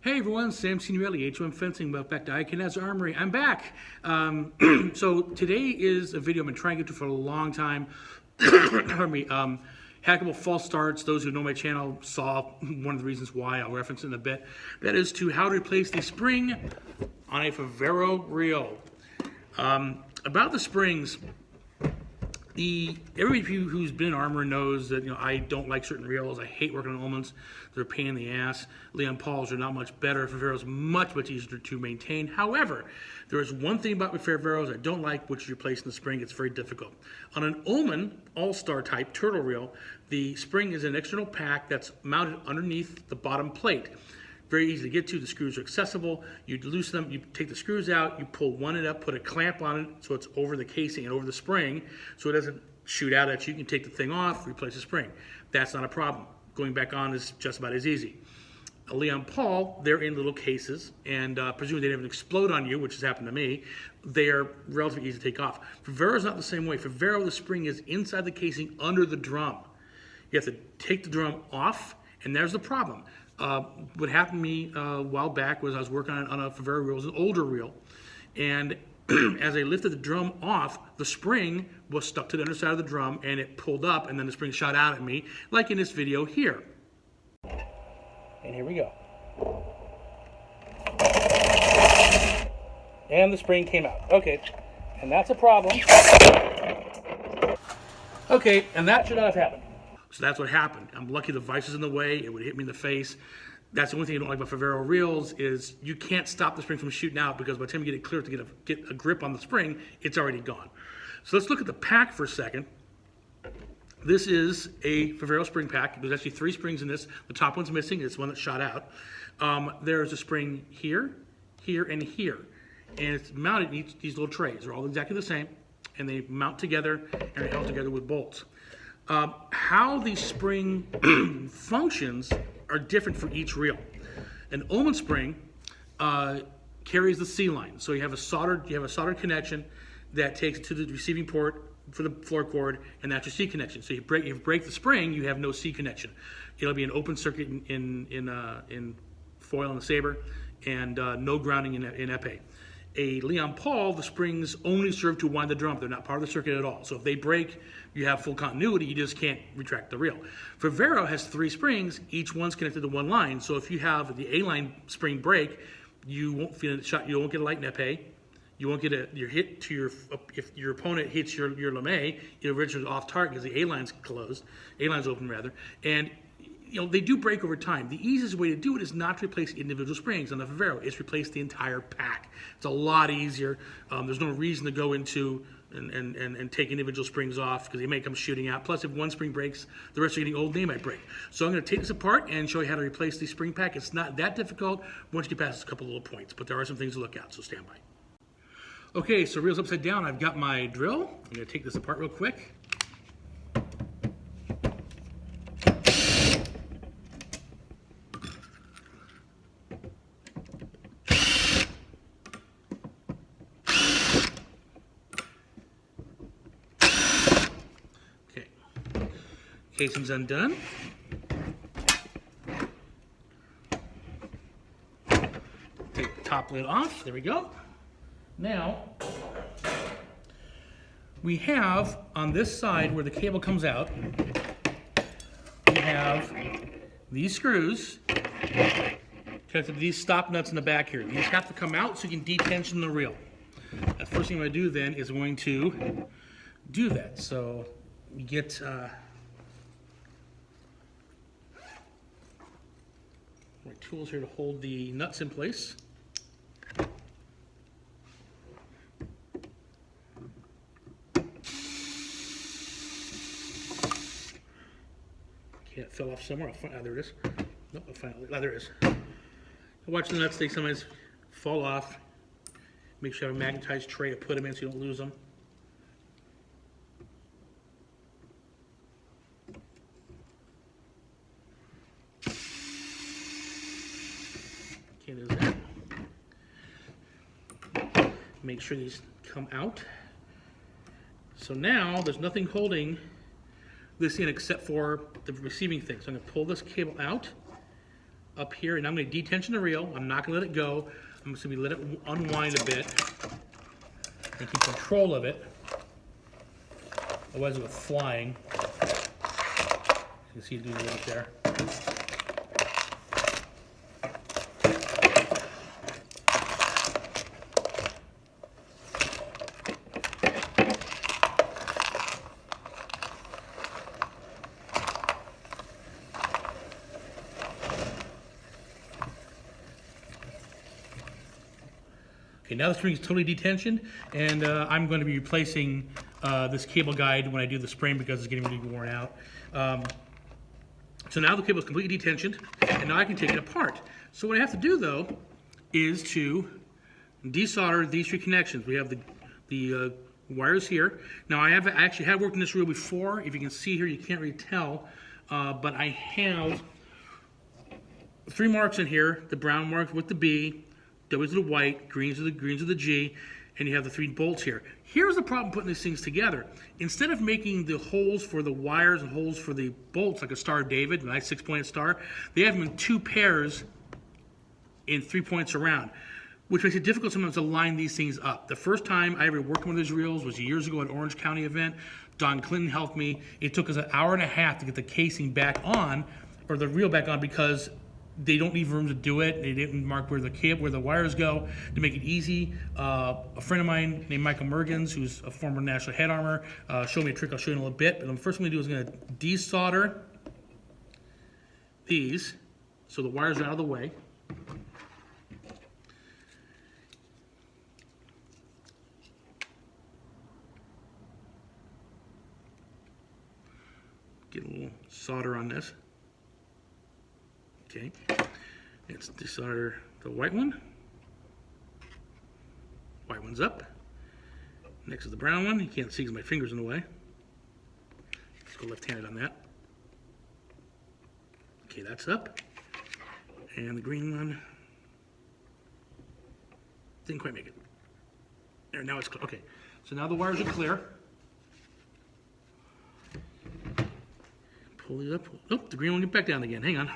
Hey everyone, Sam Signorelli, H1 Fencing, back to Can Haz Armory. I'm back. So today is a video I've been trying to get to for a long time. Pardon me. Hackable false starts. Those who know my channel saw one of the reasons why. I'll reference it in a bit. That is to how to replace the spring on a Favero reel. About the springs, everybody who's been an armorer knows that I don't like certain reels. I hate working on Ullmans. They're a pain in the ass. Leon Paul's are not much better. Favero's much easier to maintain. However, there is one thing about Favero's I don't like, which is replacing the spring. It's very difficult. On an Ullman All-Star type turtle reel, the spring is an external pack that's mounted underneath the bottom plate. Very easy to get to. The screws are accessible. You loosen them, you take the screws out, you pull one end up, put a clamp on it so it's over the casing and over the spring so it doesn't shoot out at you. You can take the thing off, replace the spring. That's not a problem. Going back on is just about as easy. A Leon Paul, they're in little cases, and presumably they don't explode on you, which has happened to me. They are relatively easy to take off. Favero's not the same way. Favero, the spring is inside the casing under the drum. You have to take the drum off, and there's the problem. What happened to me a while back was I was working on a Favero reel. It was an older reel, and as I lifted the drum off, the spring was stuck to the underside of the drum, and it pulled up, and then the spring shot out at me, like in this video here. And here we go. And the spring came out. Okay, and that's a problem. Okay, and that should not have happened. So that's what happened. I'm lucky the vise is in the way. It would hit me in the face. That's the only thing I don't like about Favero reels is you can't stop the spring from shooting out because by the time you get it clear to get a grip on the spring, it's already gone. So let's look at the pack for a second. This is a Favero spring pack. There's actually 3 springs in this. The top one's missing. It's one that shot out. There's a spring here, here, and here. And it's mounted in these little trays. They're all exactly the same. And they mount together and are held together with bolts. How the spring functions are different for each reel. An Ullman spring carries the C line, so you have a soldered connection that takes it to the receiving port for the floor cord, and that's your C connection. So you break the spring, you have no C connection. It'll be an open circuit in foil and the saber, and no grounding in epee. A Leon Paul, the springs only serve to wind the drum. They're not part of the circuit at all. So if they break, you have full continuity. You just can't retract the reel. Favero has 3 springs. Each one's connected to one line. So if you have the A-line spring break, you won't feel it shot. You won't get a light in epee. You won't get your hit to your, if your opponent hits your lame, you're originally off target because the A-line's closed. A-line's open rather. And they do break over time. The easiest way to do it is not to replace individual springs on the Favero. It's replace the entire pack. It's a lot easier. There's no reason to go into and take individual springs off because they may come shooting out. Plus, if one spring breaks, the rest are getting old, they might break. So I'm going to take this apart and show you how to replace the spring pack. It's not that difficult once you get past a couple little points, but there are some things to look at, so stand by. Okay, so reel's upside down. I've got my drill. I'm going to take this apart real quick. Casing's undone. Take the top lid off. There we go. Now, we have on this side where the cable comes out, we have these screws connected to these stop nuts in the back here. These have to come out so you can detension the reel. The first thing I'm going to do then is I'm going to do that. So we get my tools here to hold the nuts in place. Okay, it fell off somewhere. There it is. Nope, I'll find it. There it is. Watch the nuts, they sometimes fall off. Make sure you have a magnetized tray to put them in so you don't lose them. Okay, there's that. Make sure these come out. So now there's nothing holding this in except for the receiving thing. So I'm going to pull this cable out up here, and I'm going to detension the reel. I'm not going to let it go. I'm just going to let it unwind a bit and keep control of it. Otherwise it will flying. You can see it doing a little bit there. Okay, now the spring is totally detensioned, and I'm going to be replacing this cable guide when I do the spring because it's getting really worn out. So now the cable is completely detensioned, and now I can take it apart. So what I have to do, though, is to desolder these three connections. We have the wires here. Now I actually have worked in this reel before. If you can see here, you can't really tell, but I have 3 marks in here: the brown mark with the B, W's are the white, greens are the G, and you have the 3 bolts here. Here's the problem putting these things together. Instead of making the holes for the wires and holes for the bolts like a Star of David, a nice 6-pointed star, they have them in 2 pairs in 3 points around, which makes it difficult sometimes to line these things up. The first time I ever worked on one of these reels was years ago at Orange County event. Don Clinton helped me. It took us an hour and a half to get the casing back on, or the reel back on, because they don't leave room to do it. They didn't mark where the wires go to make it easy. A friend of mine named Michael Mergens, who's a former National Head Armor, showed me a trick I'll show you in a little bit. But the first thing I'm gonna do is I'm gonna desolder these so the wires are out of the way. Get a little solder on this. Okay, let's desolder the white one. White one's up. Next is the brown one. You can't see because my finger's in the way. Let's go left-handed on that. Okay, that's up. And the green one didn't quite make it. There, now it's clear. Okay, so now the wires are clear. Pull it up. Oh, the green one get back down again. Hang on.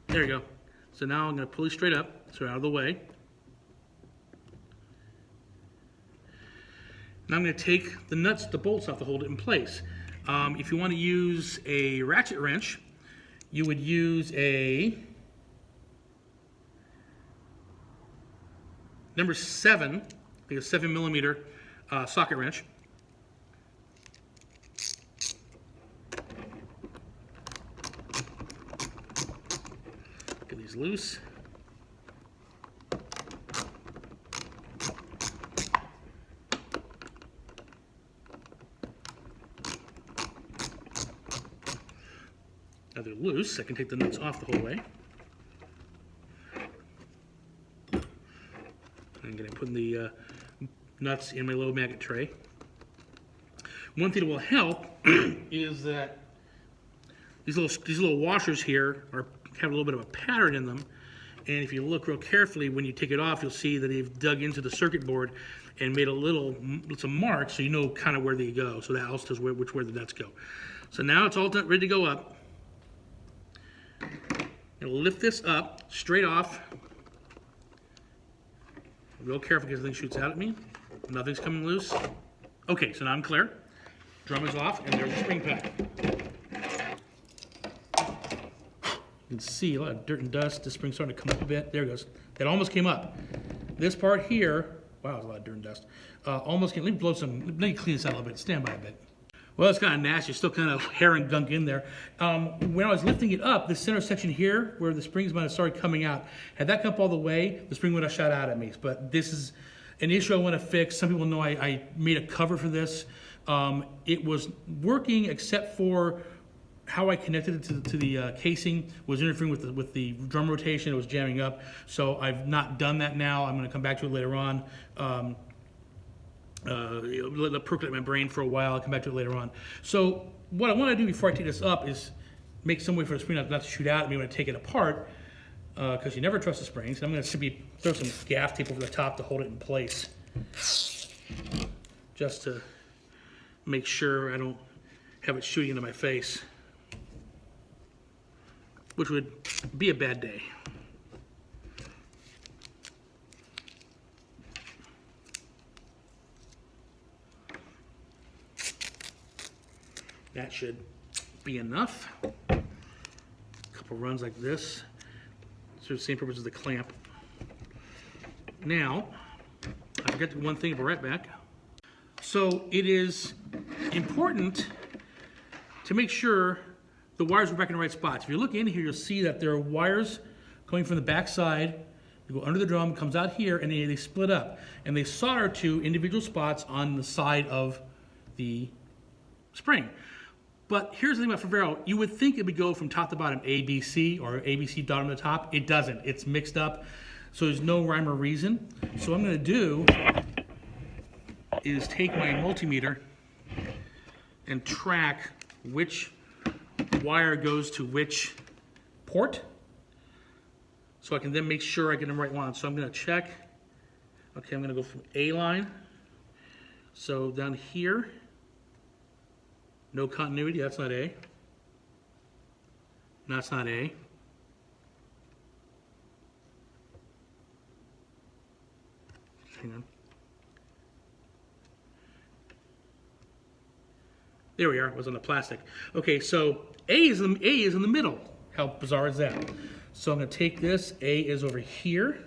There you go. So now I'm going to pull these straight up, so they're out of the way. Now I'm going to take the nuts, the bolts off to hold it in place. If you want to use a ratchet wrench, you would use a number 7, I think a 7mm socket wrench. Get these loose. Now they're loose, I can take the nuts off the whole way. I'm going to put the nuts in my low magnet tray. One thing that will help is that these little washers here have a little bit of a pattern in them, and if you look real carefully when you take it off, you'll see that they've dug into the circuit board and made some marks, so you know kind of where they go. So that also tells which way the nuts go. So now it's all done, ready to go up. I'll lift this up straight off. Real careful because everything shoots out at me. Nothing's coming loose. Okay, so now I'm clear. Drum is off, and there's the spring pack. You can see a lot of dirt and dust. The spring's starting to come up a bit. There it goes. That almost came up. This part here, wow, there's a lot of dirt and dust. Almost came. Let me clean this out a little bit. Stand by a bit. Well, it's kind of nasty. Still kind of hair and gunk in there. When I was lifting it up, the center section here, where the springs might have started coming out, had that come up all the way, the spring would have shot out at me. But this is an issue I want to fix. Some people know I made a cover for this. It was working except for how I connected it to the casing was interfering with the drum rotation. It was jamming up. So I've not done that now. I'm going to come back to it later on. Let it percolate my brain for a while. I'll come back to it later on. So what I want to do before I take this up is make some way for the spring not to shoot out at me when I take it apart, because you never trust the springs. I'm going to throw some gaff tape over the top to hold it in place, just to make sure I don't have it shooting into my face, which would be a bad day. That should be enough. A couple runs like this. Serves the same purpose as the clamp. Now, I forgot one thing, but right back. So it is important to make sure the wires are back in the right spots. If you look in here, you'll see that there are wires going from the back side. They go under the drum, comes out here, and they split up. And they solder to individual spots on the side of the spring. But here's the thing about Favero. You would think it would go from top to bottom, A, B, C, or A, B, C, bottom to top. It doesn't. It's mixed up. So there's no rhyme or reason. So what I'm going to do is take my multimeter and track which wire goes to which port, so I can then make sure I get the right one. So I'm going to check. Okay, I'm going to go from A line. So down here, no continuity. That's not A. That's not A. Hang on. There we are. It was on the plastic. Okay, so A is in the middle. How bizarre is that? So I'm going to take this. A is over here.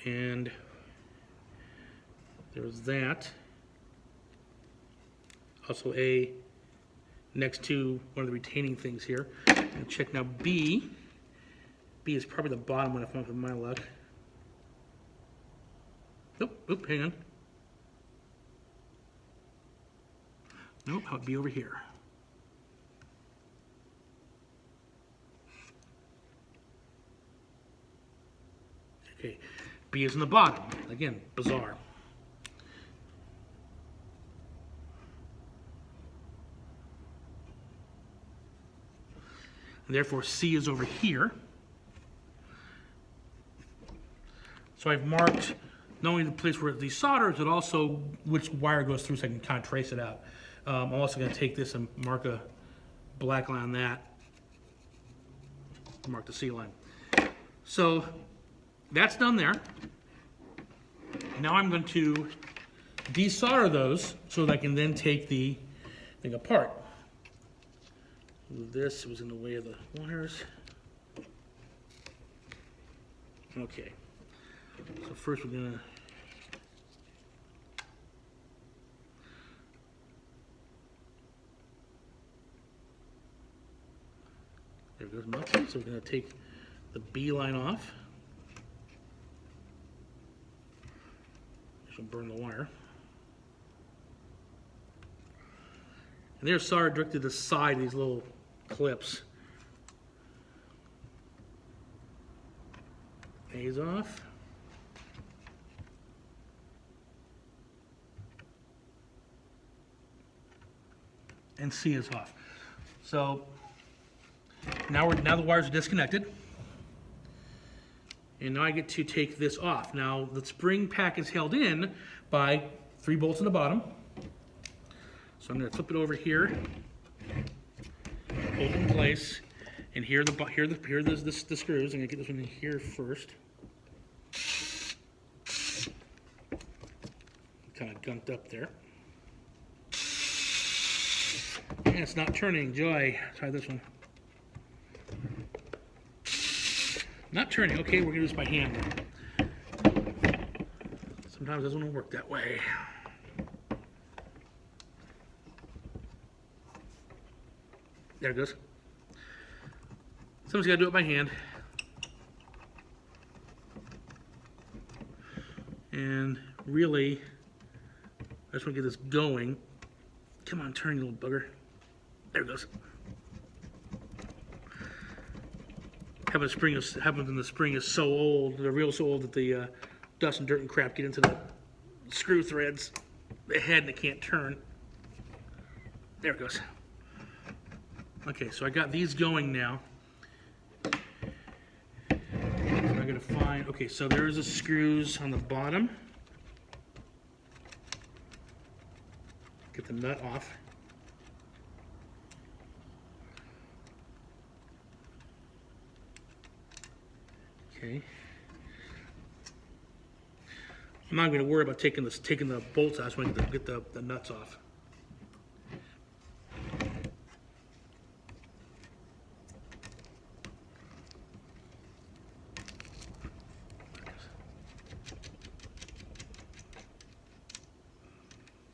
And there's that. Also A next to one of the retaining things here. And check now B. B is probably the bottom one if I'm with my luck. Oop, hang on. Nope, that would be over here. Okay, B is in the bottom. Again, bizarre. And therefore, C is over here. So I've marked not only the place where the solder, but also which wire goes through so I can kind of trace it out. I'm also going to take this and mark a black line on that. Mark the C line. So that's done there. Now I'm going to desolder those so that I can then take the thing apart. Move this, it was in the way of the wires. Okay. So first we're going to there goes nothing. So we're going to take the B line off. This will burn the wire. And there's solder directly to the side of these little clips. A's off. And C is off. So now the wires are disconnected. And now I get to take this off. Now the spring pack is held in by 3 bolts in the bottom. So I'm going to flip it over here, hold it in place, and here are the screws. I'm going to get this one in here first. Kind of gunked up there. And it's not turning. Joy. Try this one. Not turning. Okay, we're going to do this by hand. Sometimes it doesn't work that way. There it goes. Someone's got to do it by hand. And really, I just want to get this going. Come on, turn, you little bugger. There it goes. Happens in the spring is so old, they're real so old that the dust and dirt and crap get into the screw threads, the head, and it can't turn. There it goes. Okay, so I got these going now. I'm going to find, okay, so there's the screws on the bottom. get the nut off. Okay. I'm not going to worry about taking the bolts out. I just want to get the nuts off.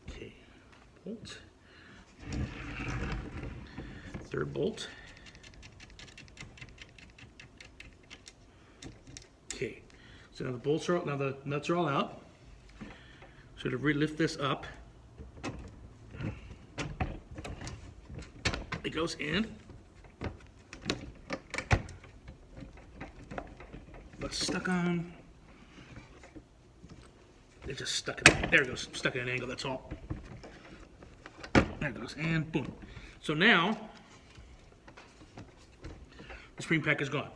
Okay, bolt. Third bolt. Okay, so now the bolts are out. Now the nuts are all out. So to lift this up, it goes in. What's stuck on? It just stuck in. There it goes. Stuck at an angle. That's all. There it goes, and boom. So now the spring pack is gone,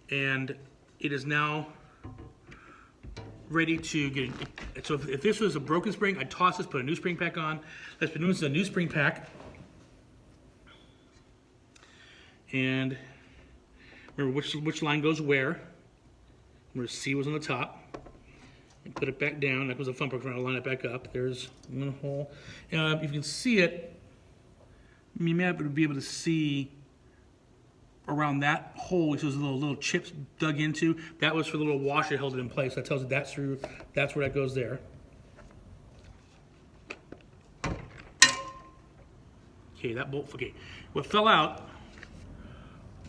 and it is now ready to get. So if this was a broken spring, I'd toss this, put a new spring pack on. Let's put this is a new spring pack, and remember which line goes where. Remember C was on the top. And put it back down. That was a fun part, trying to line it back up. There's one hole. If you can see it, you may be able to see around that hole, which was little chips dug into. That was for the little washer that held it in place. That tells you that's through. That's where that goes there. Okay, that bolt. Okay, what fell out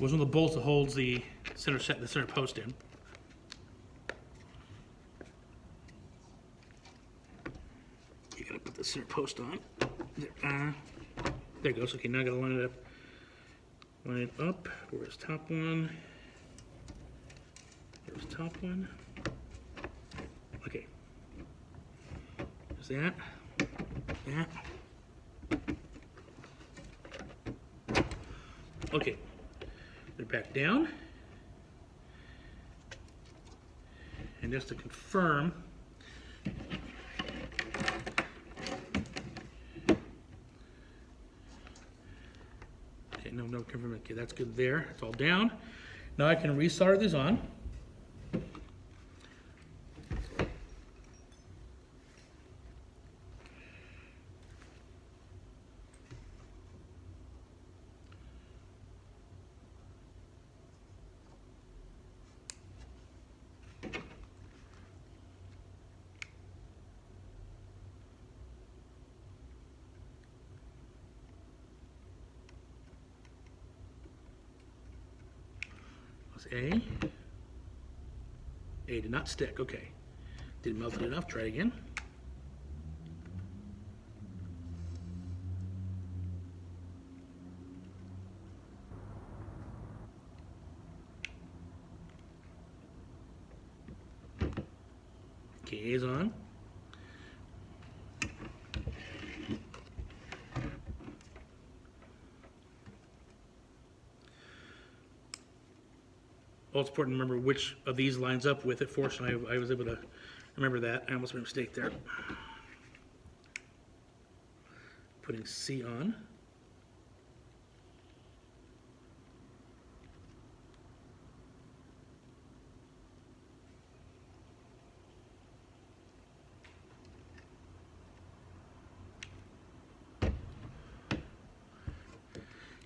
was one of the bolts that holds the center post in. You gotta put the center post on. There it goes. Okay, now I gotta line it up. Line it up. Where's top one? There's top one. Okay. There's that. That. Okay. Put it back down. And just to confirm, no confirm. Okay, that's good there. It's all down. Now I can resolder these on. A did not stick. Okay. Didn't melt it enough. Try it again. Okay, A is on. Well, it's important to remember which of these lines up with it. Fortunately, I was able to remember that. I almost made a mistake there. Putting C on.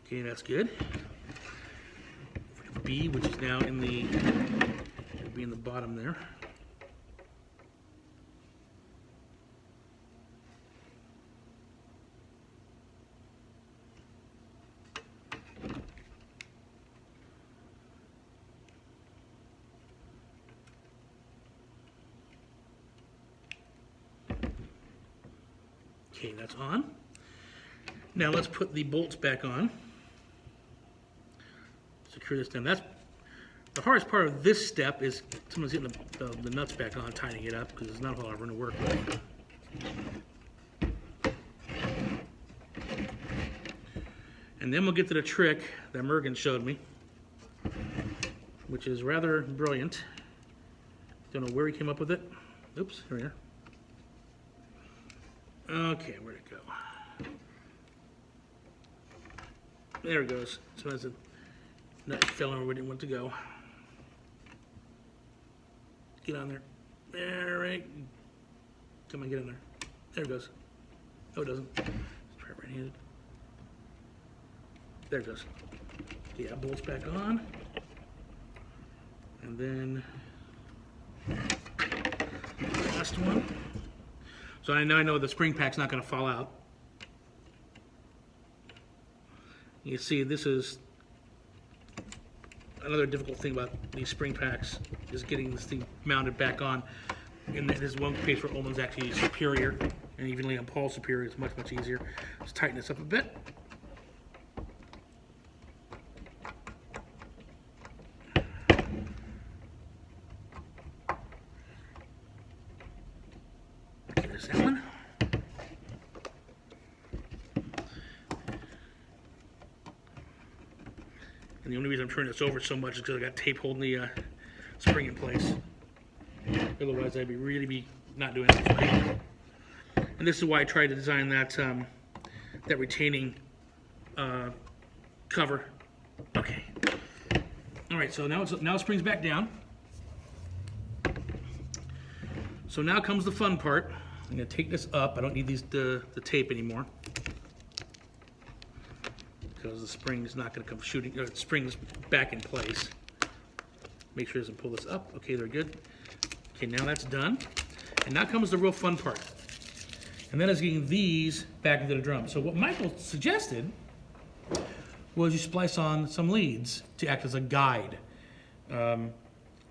Okay, that's good. B, which is now in the, it'll be in the bottom there. Okay, that's on. Now let's put the bolts back on. Secure this down. That's the hardest part of this step, is someone's getting the nuts back on, tightening it up, because it's not a whole lot of room to work with. And then we'll get to the trick that Mergen showed me, which is rather brilliant. Don't know where he came up with it. Oops, here we are. Okay, where'd it go? There it goes. So as a nut fell over where it didn't want to go. Get on there. All right. Come on, get in there. There it goes. No, it doesn't. Let's try it right-handed. There it goes. Yeah, bolts back on. And then last one. So I know the spring pack's not going to fall out. You see, this is another difficult thing about these spring packs, is getting this thing mounted back on. And there's one case where Ullman's actually superior, and even Leon Paul's superior is much, much easier. Let's tighten this up a bit. Okay, there's that one. And the only reason I'm turning this over so much is because I got tape holding the spring in place. Otherwise, I'd be not doing this right. And this is why I tried to design that that retaining cover. Okay. All right. So now it springs back down. So now comes the fun part. I'm gonna take this up. I don't need the tape anymore, because the spring is not going to come shooting. It springs back in place. Make sure it doesn't pull this up. Okay, they're good. Okay, now that's done. And now comes the real fun part. And that is getting these back into the drum. So what Michael suggested was you splice on some leads to act as a guide.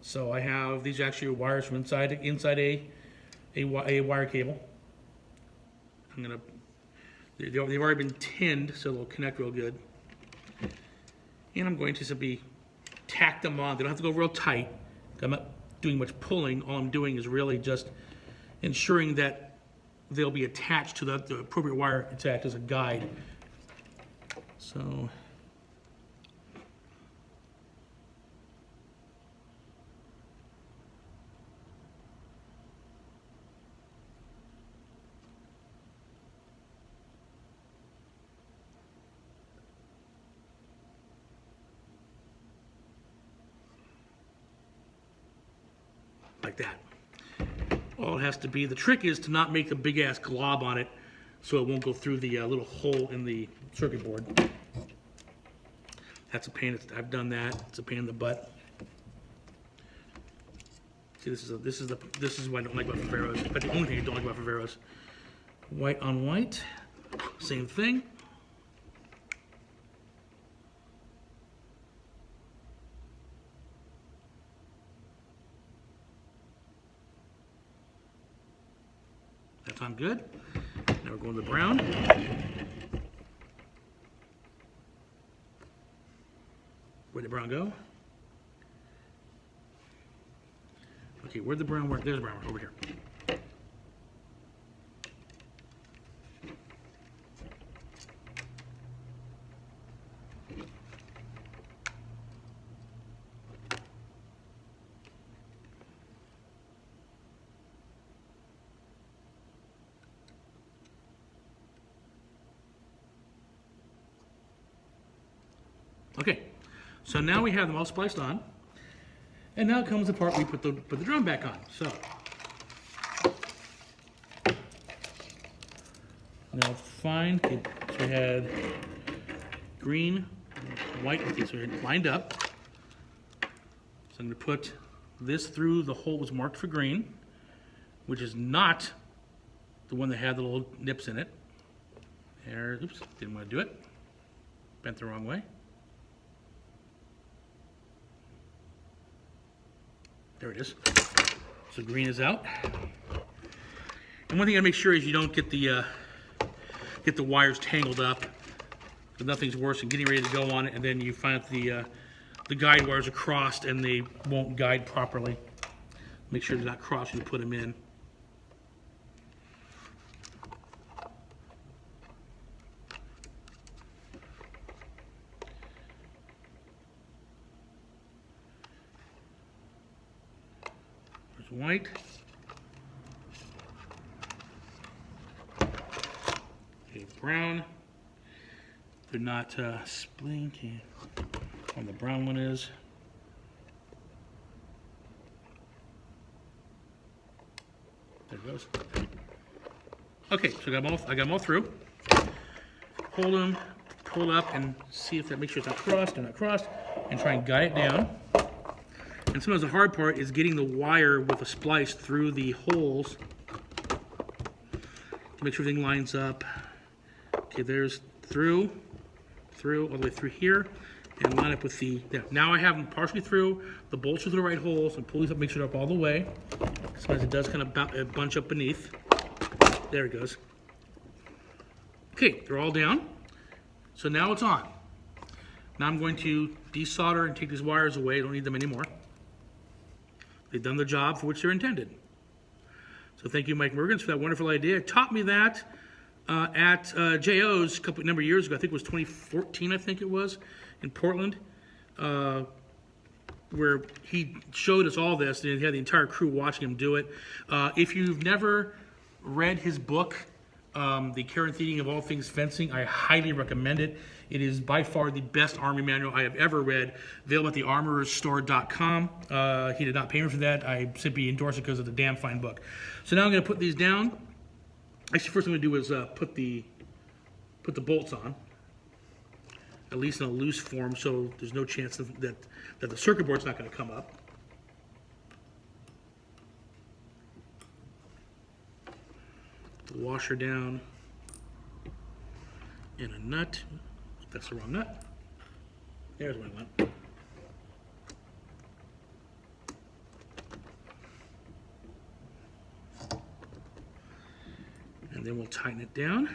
So I have these actually wires from inside a wire cable. They've already been tinned, so they'll connect real good. And I'm going to simply tack them on. They don't have to go real tight. I'm not doing much pulling. All I'm doing is really just ensuring that they'll be attached to the appropriate wire to act as a guide. So like that. All it has to be, the trick is to not make a big ass glob on it so it won't go through the little hole in the circuit board. That's a pain. I've done that. It's a pain in the butt. See, this is what I don't like about Faveros. But the only thing I don't like about Faveros. White on white, same thing. That's on good. Now we're going to the brown. Where'd the brown go? Okay, where'd the brown work? There's the brown work over here. Okay, so now we have them all spliced on, and now comes the part we put the drum back on. So now fine. Okay, so we had green, white. Okay, so it's lined up. So I'm going to put this through the hole that was marked for green, which is not the one that had the little nips in it. There. Oops, didn't want to do it. Bent the wrong way. There it is. So green is out. And one thing I make sure is you don't get the wires tangled up. But nothing's worse than getting ready to go on it, and then you find that the guide wires are crossed and they won't guide properly. Make sure they're not crossed when you put them in. White. Okay, brown. They're not splitting. On the brown one is. There it goes. Okay, so I got them all through. Hold them, pull up, and see if that makes sure it's not crossed, and not crossed, and try and guide it down. And sometimes the hard part is getting the wire with a splice through the holes to make sure everything lines up. Okay, there's through, all the way through here, and line up with the, there. Now I have them partially through, the bolts are through the right holes, and pull these up, make sure they're up all the way. Sometimes it does kind of bunch up beneath. There it goes. Okay, they're all down. So now it's on. Now I'm going to desolder and take these wires away. I don't need them anymore. They've done the job for which they're intended. So thank you, Mike Mergens, for that wonderful idea. It taught me that at JO's a number of years ago. I think it was 2014, I think it was, in Portland, where he showed us all this, and he had the entire crew watching him do it. If you've never read his book, The Care and Feeding of All Things Fencing, I highly recommend it. It is by far the best Armory manual I have ever read, available at thearmorerstore.com. He did not pay me for that. I simply endorse it because of the damn fine book. So now I'm going to put these down. Actually, first thing I'm going to do is put the bolts on, at least in a loose form, so there's no chance that the circuit board's not going to come up. The washer down in a nut. That's the wrong nut. There's what I want. And then we'll tighten it down.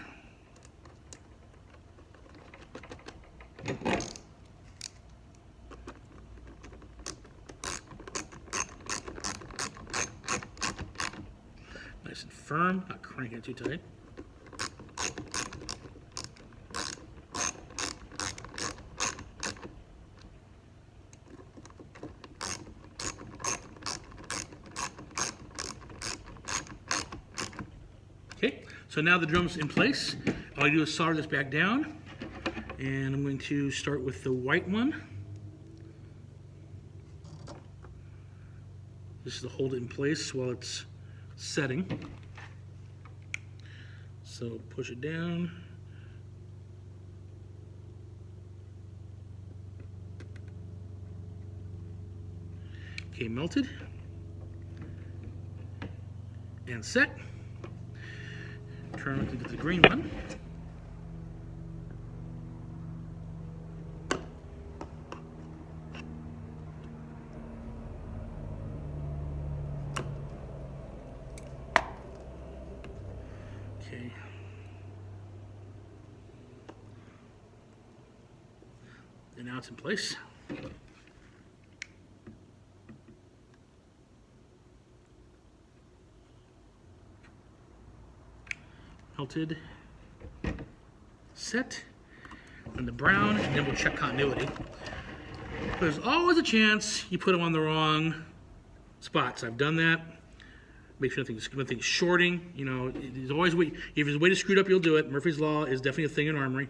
Nice and firm, not cranking it too tight. Okay, so now the drum's in place. All I do is solder this back down, and I'm going to start with the white one. This is to hold it in place while it's setting. So push it down. Okay, melted and set. Turn to the green one. Okay. And now it's in place. Melted, set, and the brown, and then we'll check continuity. There's always a chance you put them on the wrong spots. I've done that. Make sure nothing's shorting. You know, there's always a way. If there's a way to screw it up, you'll do it. Murphy's Law is definitely a thing in Armory.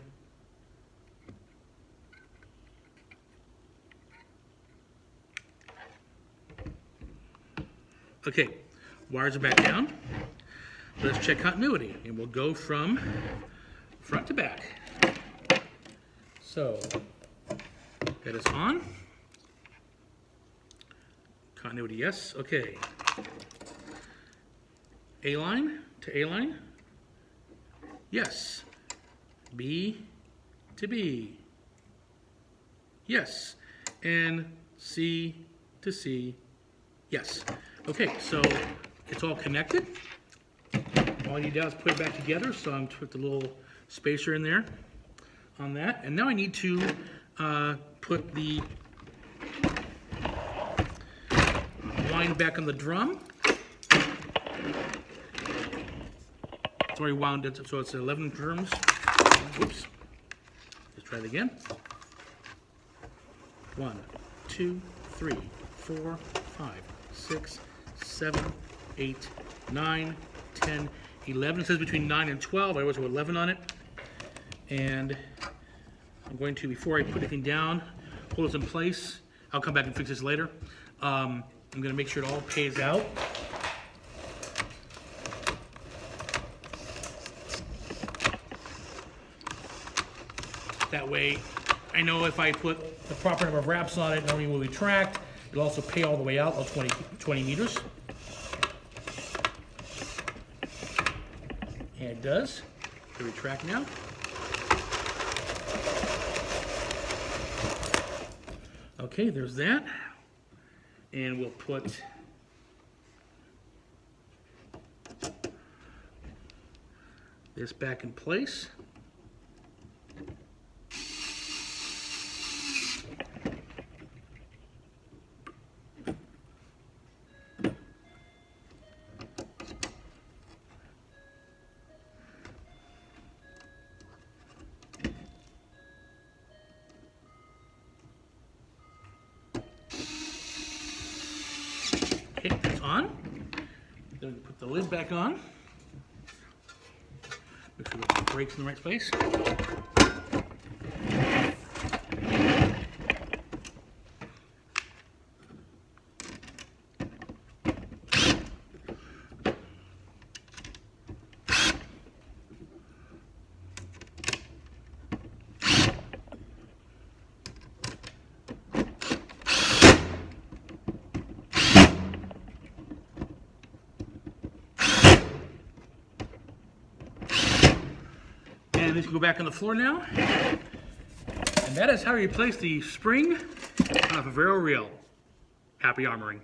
Okay, wires are back down. Let's check continuity, and we'll go from front to back. So, that is on. Continuity, yes. Okay. A-line to A-line. Yes. B to B. Yes. And C to C. Yes. Okay, so it's all connected. All you do is put it back together, so I'm put the little spacer in there on that. And now I need to put the line back on the drum. It's already wound it, so it's 11 drums. Oops. Let's try it again. 1, 2, 3, 4, 5, 6, 7, 8, 9, 10, 11. It says between 9 and 12. I always have 11 on it. And I'm going to, before I put anything down, hold this in place. I'll come back and fix this later. I'm going to make sure it all pays out. That way, I know if I put the proper number of wraps on it, not only will it retract, it'll also pay all the way out, all 20 meters. And it does. It'll retract now. Okay, there's that. And we'll put this back in place. Okay, that's on. Then we put the lid back on. Make sure the brake's in the right place. And this can go back on the floor now. And that is how you replace the spring on a Favero reel. Happy armoring.